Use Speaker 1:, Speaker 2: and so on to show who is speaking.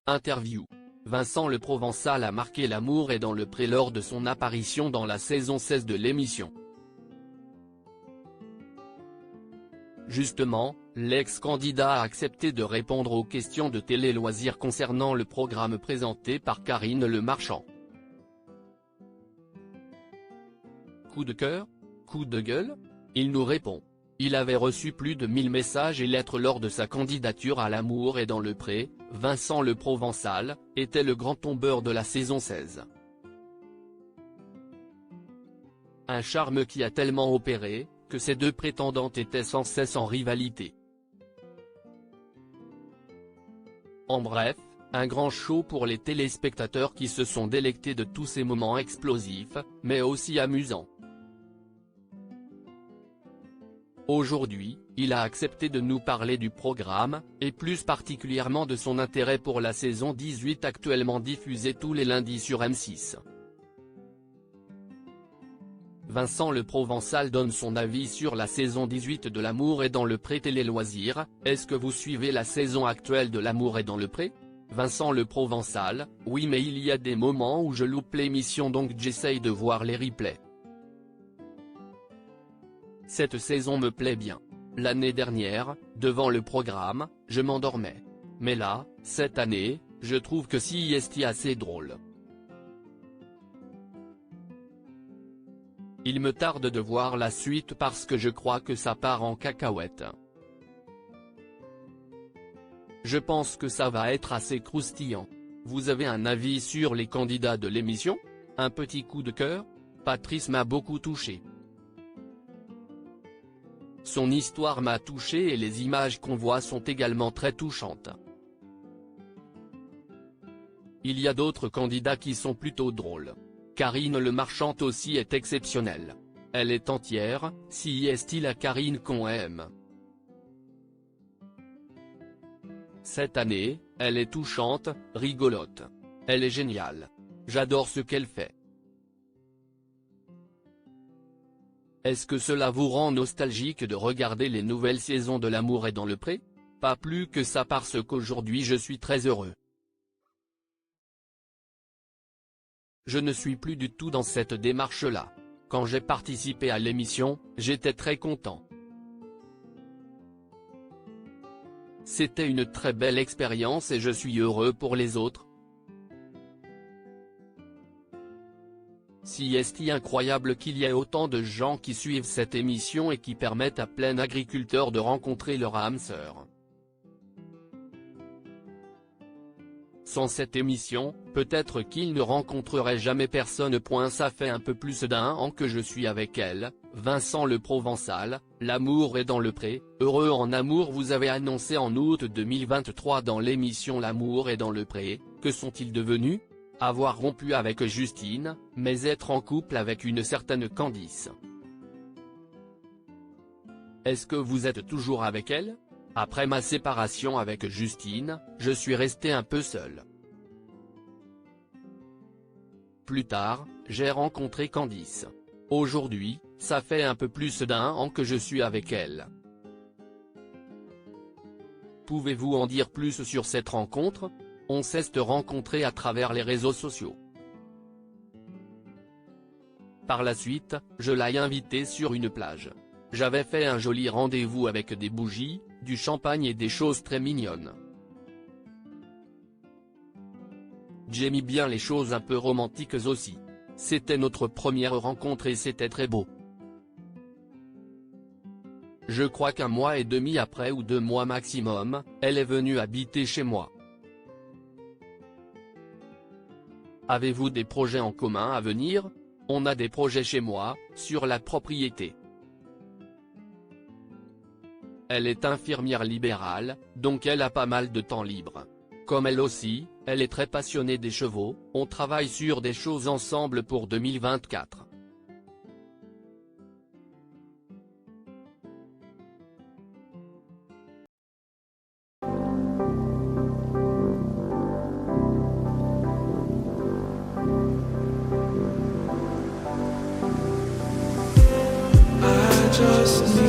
Speaker 1: Interview. Vincent Le Provençal a marqué l'amour et dans le pré lors de son apparition dans la saison 16 de l'émission. Justement, l'ex-candidat a accepté de répondre aux questions de Télé Loisirs concernant le programme présenté par Karine Le Marchand. Coup de cœur? Coup de gueule? Il nous répond. Il avait reçu plus de 1000 messages et lettres lors de sa candidature à L'amour et dans le pré. Vincent Le Provençal était le grand tombeur de la saison 16. Un charme qui a tellement opéré, que ces deux prétendantes étaient sans cesse en rivalité. En bref, un grand show pour les téléspectateurs qui se sont délectés de tous ces moments explosifs, mais aussi amusants. Aujourd'hui, il a accepté de nous parler du programme, et plus particulièrement de son intérêt pour la saison 18 actuellement diffusée tous les lundis sur M6. Vincent Le Provençal donne son avis sur la saison 18 de L'amour et dans le pré Télé Loisirs. Est-ce que vous suivez la saison actuelle de L'amour et dans le pré? Vincent Le Provençal: oui, mais il y a des moments où je loupe l'émission, donc j'essaye de voir les replays. Cette saison me plaît bien. L'année dernière, devant le programme, je m'endormais. Mais là, cette année, je trouve que c'est assez drôle. Il me tarde de voir la suite parce que je crois que ça part en cacahuète. Je pense que ça va être assez croustillant. Vous avez un avis sur les candidats de l'émission? Un petit coup de cœur? Patrice m'a beaucoup touché. Son histoire m'a touché et les images qu'on voit sont également très touchantes. Il y a d'autres candidats qui sont plutôt drôles. Karine Le Marchand aussi est exceptionnelle. Elle est entière, si est-il la Karine qu'on aime. Cette année, elle est touchante, rigolote. Elle est géniale. J'adore ce qu'elle fait. Est-ce que cela vous rend nostalgique de regarder les nouvelles saisons de L'amour et dans le pré? Pas plus que ça, parce qu'aujourd'hui je suis très heureux. Je ne suis plus du tout dans cette démarche-là. Quand j'ai participé à l'émission, j'étais très content. C'était une très belle expérience et je suis heureux pour les autres. C'est incroyable qu'il y ait autant de gens qui suivent cette émission et qui permettent à plein d'agriculteurs de rencontrer leur âme sœur. Sans cette émission, peut-être qu'ils ne rencontreraient jamais personne. Ça fait un peu plus d'1 an que je suis avec elle. Vincent Le Provençal, L'amour est dans le pré, heureux en amour. Vous avez annoncé en août 2023 dans l'émission L'amour est dans le pré, que sont-ils devenus? Avoir rompu avec Justine, mais être en couple avec une certaine Candice. Est-ce que vous êtes toujours avec elle? Après ma séparation avec Justine, je suis resté un peu seul. Plus tard, j'ai rencontré Candice. Aujourd'hui, ça fait un peu plus d'1 an que je suis avec elle. Pouvez-vous en dire plus sur cette rencontre? On s'est rencontrés à travers les réseaux sociaux. Par la suite, je l'ai invitée sur une plage. J'avais fait un joli rendez-vous avec des bougies, du champagne et des choses très mignonnes. J'ai mis bien les choses un peu romantiques aussi. C'était notre première rencontre et c'était très beau. Je crois qu'1 mois et demi après ou 2 mois maximum, elle est venue habiter chez moi. Avez-vous des projets en commun à venir? On a des projets chez moi, sur la propriété. Elle est infirmière libérale, donc elle a pas mal de temps libre. Comme elle aussi, elle est très passionnée des chevaux. On travaille sur des choses ensemble pour 2024.
Speaker 2: Just